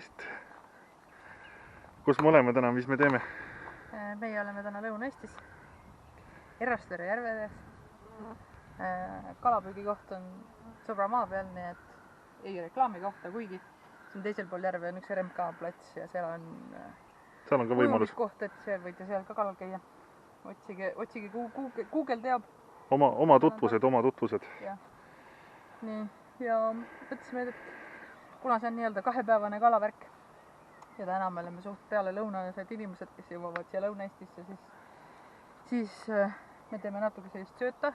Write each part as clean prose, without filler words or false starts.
tervist! Kus me oleme täna, mis me teeme? Meie oleme täna Lõuna-Eestis, Erastvere järvedes. Kalapüügikoht on sõbra maa peal, nii et ei reklaami kohta, kuigi siin teisel pool järve on üks RMK plats ja seal on ka võimalus koht, et seal võite seal ka kalal käia. Otsige, Google teab. Oma tutvused. Nii, ja mõtlesime, et kuna see on nii-öelda kahepäevane kalavärk ja täna me oleme suht peale lõunased inimesed, kes jõuavad siia Lõuna-Eestisse, siis me teeme natuke sellist sööta,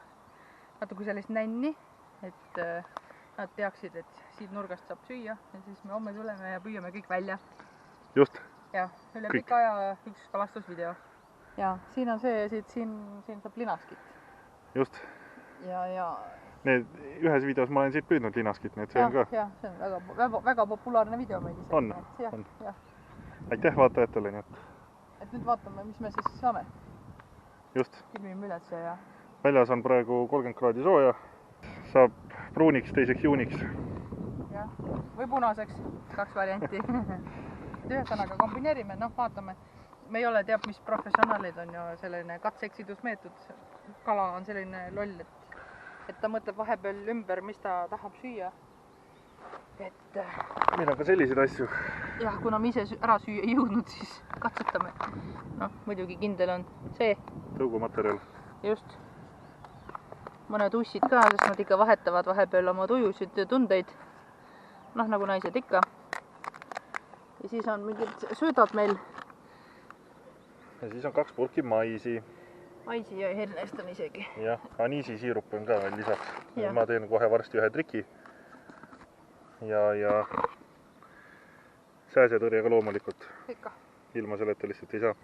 natuke sellist nänni, et nad teaksid, et siit nurgast saab süüa ja siis me homme tuleme ja püüame kõik välja. Just. Ja, üle pika aja üks kalastusvideo. Ja siin on see, siin saab linaskit. Just. Ja ühes videos ma olen siit püüdnud linaskit, nii et see on ka. Ja, see on väga populaarne video meil ise. On. Aitäh vaatajatele. Et nüüd vaatame, mis me siis saame. Just. Filmime üles ja... Väljas on praegu 30 kraadi sooja. Saab pruuniks, teiseks juuniks. Jah, või punaseks. 2 varianti. Ühesõnaga kombineerime, vaatame. Me ei ole teab, mis professionaalid on ju selline katse-eksitusmeetod. Kala on selline loll, et ta mõtleb vahepeal ümber, mis ta tahab süüa. Meil on ka selliseid asju. Jah, kuna me ise ära süüa ei jõudnud, siis katsetame. Muidugi kindel on see. Tõugumaterjal. Just. Mõned ussid ka, sest nad ikka vahetavad vahepeal oma tujusid ja tundeid. Nagu naised ikka. Ja siis on mingid söödad meil. Ja siis on 2 purki maisi. Maisi ja hernest on isegi. Jah, aniisisiirup on ka veel lisaks. Ma teen kohe varsti ühe triki. Ja sääsetõrjega loomulikult. Ikka. Ilma selleta lihtsalt ei saa.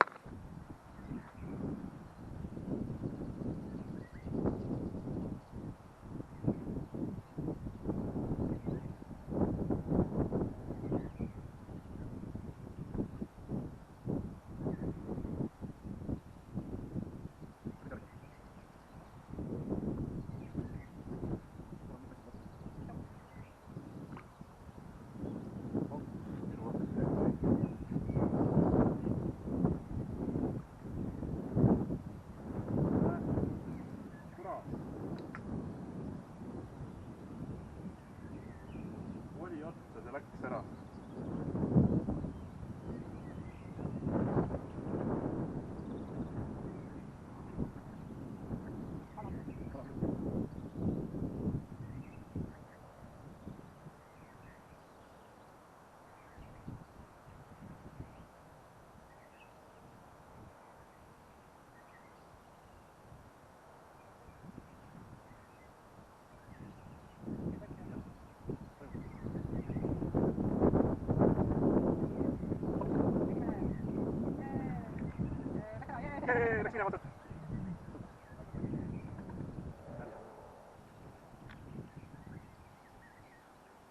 See läks ära. Läks minema võtad.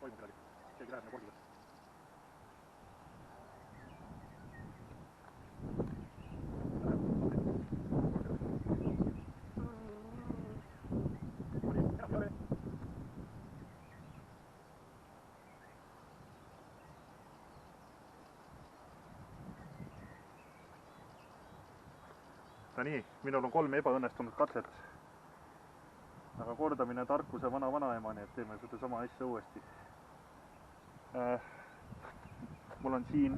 Toimub midagi. Keegi läheb kordiga. Nii, minul on 3 ebaõnnestunud katset. Aga kordamine tarkuse vanaemani, et teeme seda sama asja uuesti. Mul on siin,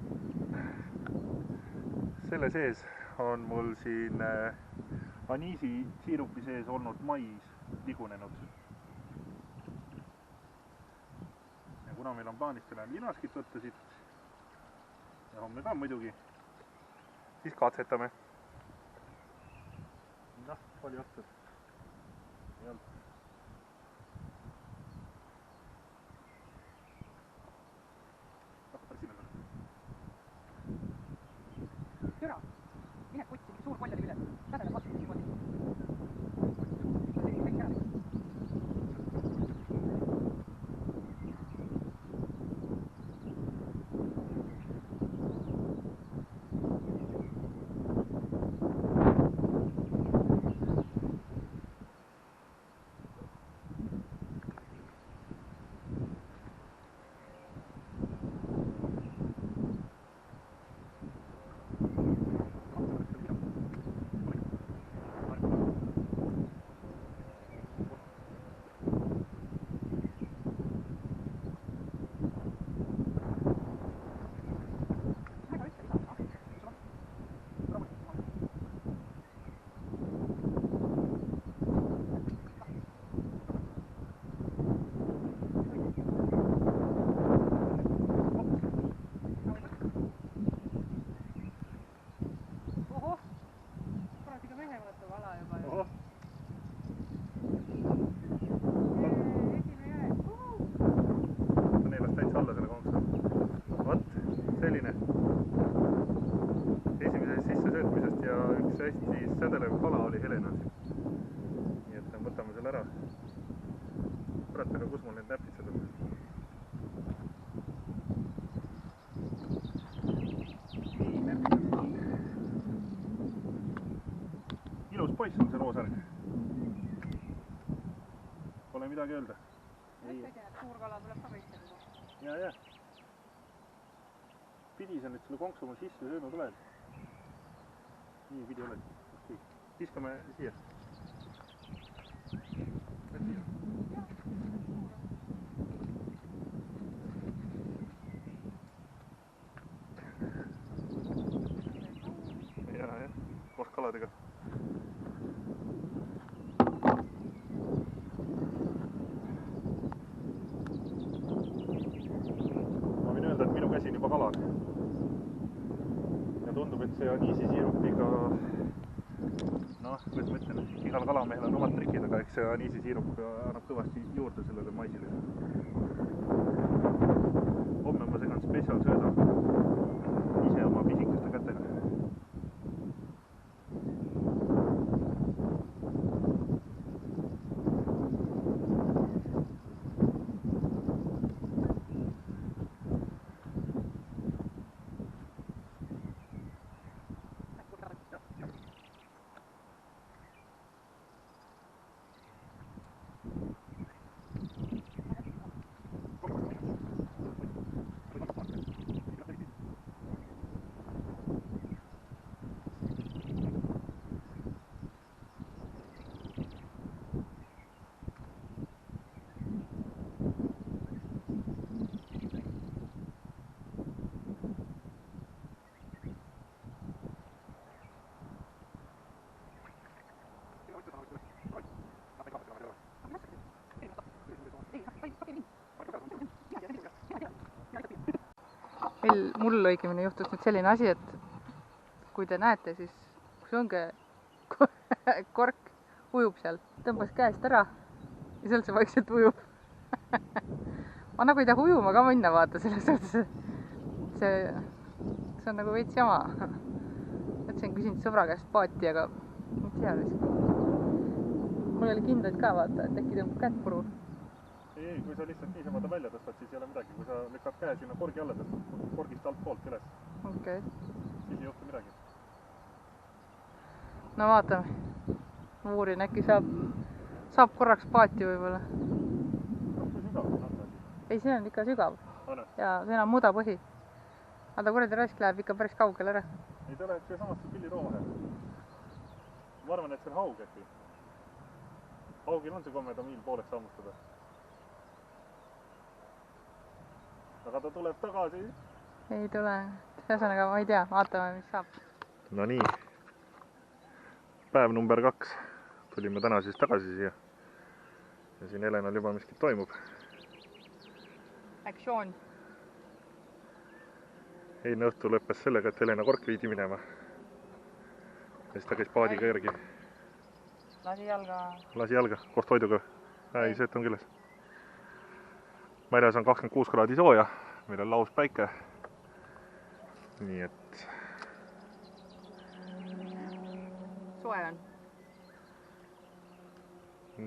selle sees on mul siin aniisi siirupi sees olnud mais ligunenud. Ja kuna meil on plaanis täna linaskit võtta siit, ja homme ka muidugi, siis katsetame. Oli otsa. Ei olnud. Päris imel. Türa! Mine kutsi, suur koll oli üle. Lädele vastu kolli. Kõik ära. kala juba. Ohoh. Nii las täitsa alla selle konksu. Vot, selline. Esimesest sissesöötmisest ja üks hästi sädelev kala oli Helena siin. Nii et võtame selle ära. Kurat, aga kus mul need näpitsad on? Ilus poiss on see Roosar. Pole midagi öelda. Suur kala tuleb ka võita. Ja. Pidi sa nüüd selle konksu mul sisse söönud oled. Nii pidi oled. Viskame siia. Ja, koos kaladega. Minu käsi on juba kalal. Ja tundub, et see aniisisiirupiga, noh, kuidas ma ütlen, igal kalamehel on omad trikid, aga eks see aniisisiirup annab kõvasti juurde sellele maisile. Homme ma segan spetsiaalsööda ise oma pisikeste kätega. Mul õigemini juhtus nüüd selline asi, et kui te näete, siis see ongi kork ujub seal, tõmbas käest ära ja sealt see vaikselt ujub. Ma nagu ei taha ujuma ka minna, vaata, selles suhtes see on nagu veits jama. Mõtlesin, küsin sõbra käest paati, aga ma ei tea vist. Mul oli kindaid ka, vaata, et äkki tõmbab kätt puru. Ei, kui sa lihtsalt niisama ta välja tõstad, siis ei ole midagi. Kui sa lükkad käe sinna korgi alla tõstad, korgist alt poolt üles. Okei. Siis ei juhtu midagi. No vaatame. Ma uurin, äkki saab korraks paati võib-olla. No, kui sügav on anda? Ei, see on ikka sügav. Ja see on mudapõhi. Aga kuradi raisk läheb ikka päris kaugele ära. Ei, ta läheb siia samasse pilliroo vahel. Ma arvan, et see on haug äkki. Haugil on see komme tamiil pooleks sammustada. Aga ta tuleb tagasi. Ei tule. Ühesõnaga, ma ei tea. Vaatame, mis saab. No nii. Päev number 2. Tulime täna siis tagasi siia. Ja siin Helenal juba miskit toimub. Aktsioon. Eilne õhtu lõppes sellega, et Helena kork viidi minema. Ja siis ta käis paadiga järgi. Lasi jalga. Lasi jalga, koos toiduga. Ei, see on külles. Märjas on 26 kraadi sooja, meil on laus päike. Nii et... Soe on.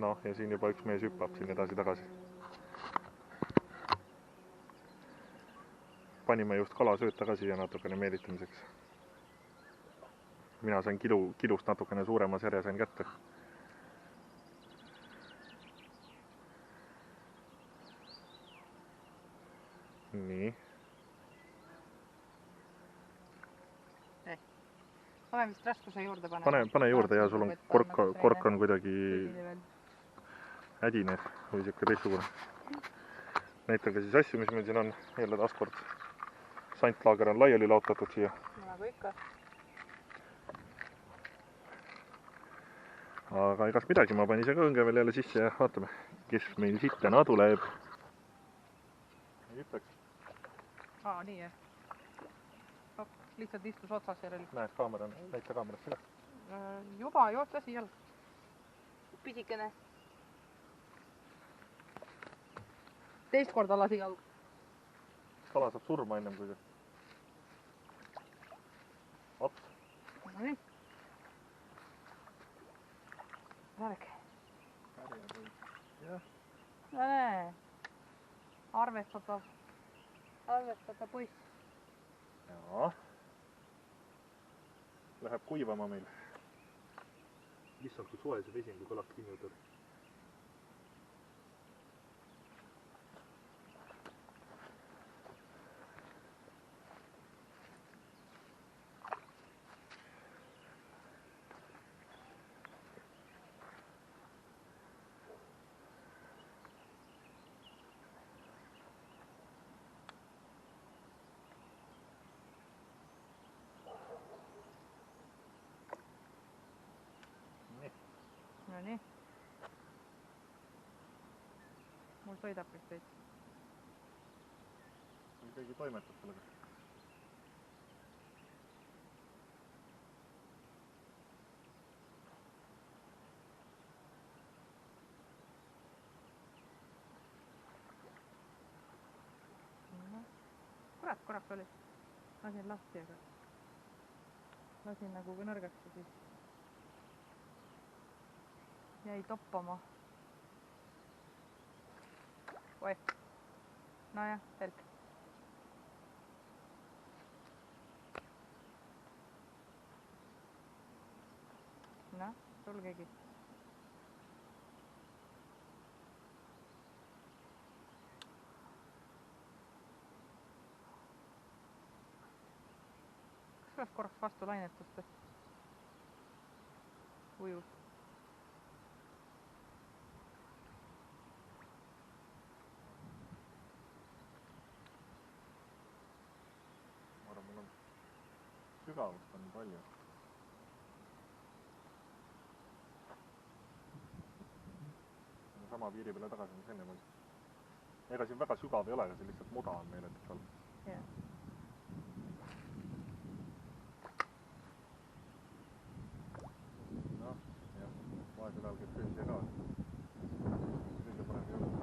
Noh, ja siin juba üks mees hüppab siin edasi-tagasi. Panime just kalasööta ka siia natukene meelitamiseks. Mina sain kilust natukene suurema serja sain kätte. Nii. Pane vist raskuse juurde pane. Pane juurde ja sul on kork on kuidagi ädine või siuke teistsugune. Näitan ka siis asju, mis meil siin on. Jälle taaskord santlaager on laiali laotatud siia. Nagu ikka. Aga igas midagi, ma panin ise ka õnge veel jälle sisse ja vaatame, kes meil siit täna tuleb. Ei ütleks. Nii jah. Lihtsalt istus otsas järelikult. Näed kaamera, näita kaamerast üle. Juba jooks lasi jalg. Pisikene. Teist korda lasi jalg. Kala saab surma ennem kui see. Ops. No nii. Värk. Jah. No näe. Arvestatav poiss. Jaa. Läheb kuivama meil. Issand, kui soe see vesi on, kui kalast kinni võtad. No nii. Mul sõidab vist veits. Keegi toimetab sellega. Kurat, korraks oli. Lasin lahti, aga lasin nagu nõrgaks ja siis jäi toppama. Oi. Nojah, selg. Noh, sulgegi. Kas oleks korraks vastu lainetust? Ujus. Ma arvan, mul on sügavust on palju. Sama piiri peale tagasi, mis enne oli. Ega siin väga sügav ei ole, aga see lihtsalt muda on meeletult all. Yeah. Noh, jah, vaesel ajal käib töös ja ka. Kõige parem ei ole.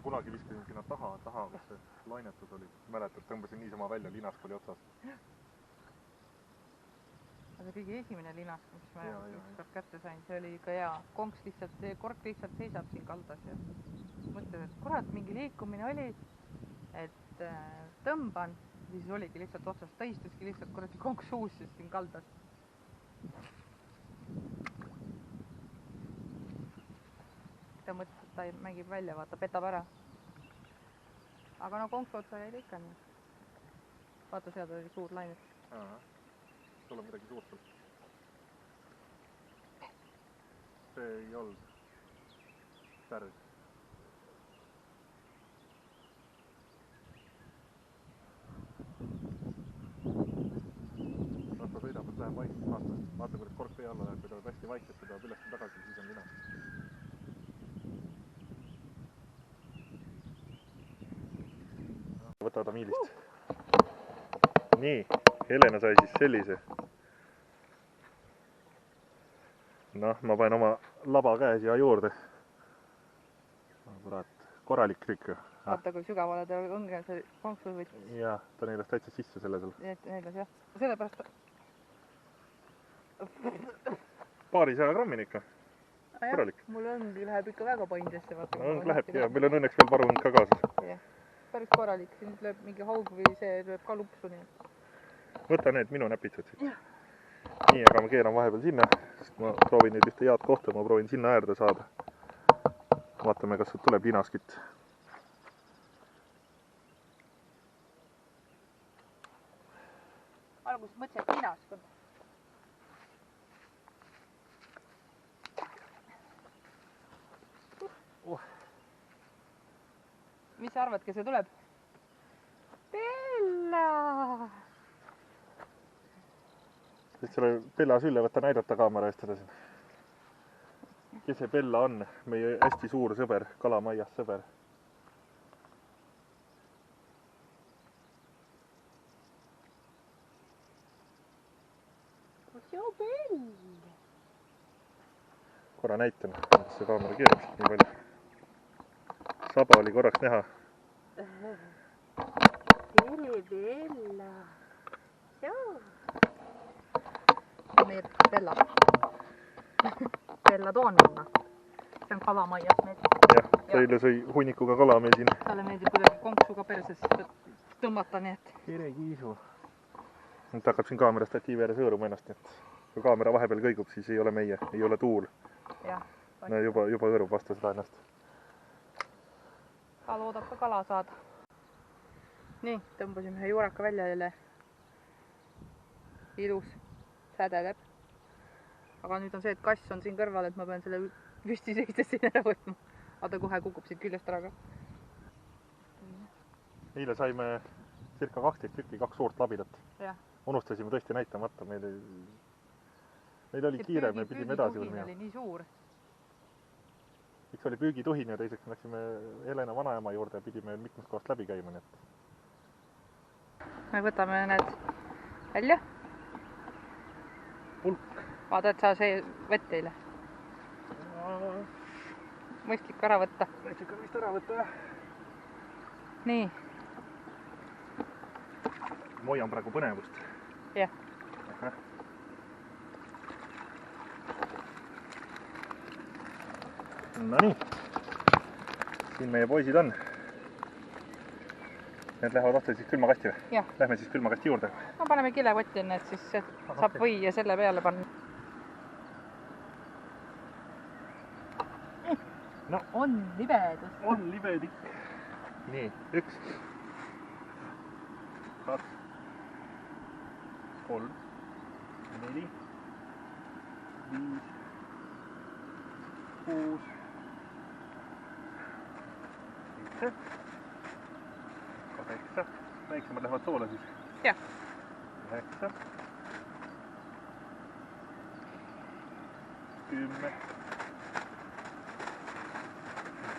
Kunagi viskasin sinna taha, kus see lainetus oli. Mäletad, tõmbasin niisama välja, linask oli otsas. Aga kõige esimene linask, mis ma ükskord kätte sain, see oli ikka hea. Konks lihtsalt, kork lihtsalt seisab siin kaldas ja mõtlesin, et kurat, mingi liikumine oli, et tõmban, siis oligi lihtsalt otsas. Ta istuski lihtsalt kuradi konks suusis siin kaldas. Ta mõtles, et ta mängib välja, vaata, petab ära. Aga no konks otsa jäi ikka nii. Vaata, seal oli suur lainet. Sul on midagi suurt. See ei olnud särg. Vaata sõidab, et läheb vaikselt. Vaata, kuidas kork vee alla läheb, kui ta läheb hästi vaikselt, kui ta läheb ülest tagasi, siis on linask. Võta tamiilist. Nii, Helena sai siis sellise. Noh, ma panen oma laba käe siia juurde. Kurat, korralik trikk. Vaata, kui sügavale ta õnge see konksus võttis. Jah, ta neelas täitsa sisse selle sul. Neelas jah. Sellepärast paarisaja grammini ikka. Korralik. Mul õng läheb ikka väga paindesse. Õng lähebki ja meil on õnneks veel varuõng ka kaasas. Päris korralik, siin lööb mingi haug või see lööb ka lupsu. Võta need minu näpitsad siit. Nii, aga ma keeran vahepeal sinna, sest ma proovin nüüd ühte head kohta, ma proovin sinna äärde saada. Vaatame, kas sealt tuleb linaskit. Alguses mõtlesin, et linask on. mis sa arvad, kes see tuleb? Bella! et selle Bella sülle võtta näidata kaamera eest seda siin. kes see Bella on? meie hästi suur sõber, kalamaias sõber. korra näitan, kuidas see kaamera keerab siit nii palju. Saba oli korraks näha. tere, Bella! meie Bella. Bella toonunna. see on kalamaias meil. jah, ta eile sõi hunnikuga kala meil siin. talle meeldib kuidagi konksuga perses tõmmata, nii et. tere, Kiisu. nüüd hakkab siin kaamera statiivi ääres hõõruma ennast, nii et kui kaamera vahepeal kõigub, siis ei ole meie, ei ole tuul. jah. no juba hõõrub vastu seda ennast. ta loodab ka kala saada. nii, tõmbasime ühe juuraka välja jälle. ilus, sädeleb. aga nüüd on see, et kass on siin kõrval, et ma pean selle püsti seistes siin ära võtma. aga ta kohe kukub siit küljest ära ka. eile saime circa 12 tükki, 2 suurt labidat. unustasime tõesti näitamata, meil oli kiire, me pidime edasi minema. oli nii suur. üks oli püügituhin ja teiseks läksime Helena vanaema juurde ja pidime mitmest kohast läbi käima, nii et. me võtame need välja. pulk. vaata, et sa see vett eile. mõistlik ära võtta. mõistlik on vist ära võtta, jah. nii. ma hoian praegu põnevust. jah. Nonii, siin meie poisid on. Need lähevad otse siis külmakasti või? jah. Lähme siis külmakasti juurde. no paneme kilekotti enne, et siis saab või ja selle peale panna. no on libedus. on libedik. nii, 1, 2, 3, 4, 5, 6, 7, 8, väiksemad lähevad soole siis. jah. 9, 10,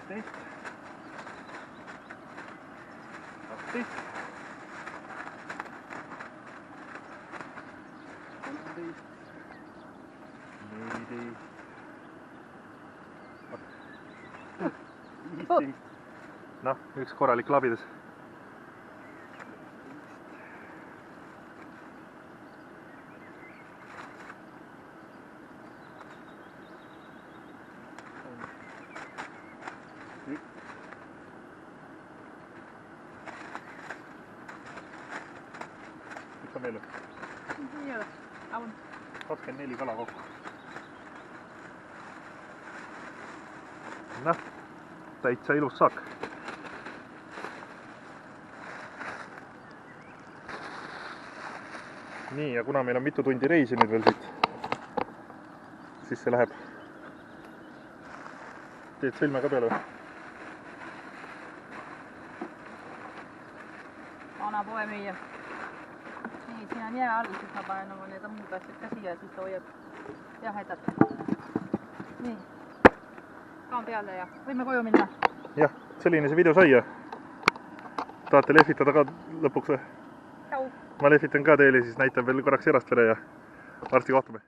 11, 12, 13, 14, 15. noh, üks korralik labidas. Üks on veel või? nii ole, on. 24 kala kokku. noh, täitsa ilus saak. nii, ja kuna meil on mitu tundi reisi nüüd veel siit, siis see läheb. teed sõlme ka peale või? vana poemüüja. nii, siin on jää all, siis ma panen oma need muud asjad ka siia, siis ta hoiab jahedat. nii, kaan peale ja võime koju minna. jah, selline see video sai ja tahate lehvitada ka lõpuks või? Tšau. ma lehvitan ka teile, siis näitan veel korraks Erastvere ja varsti kohtume.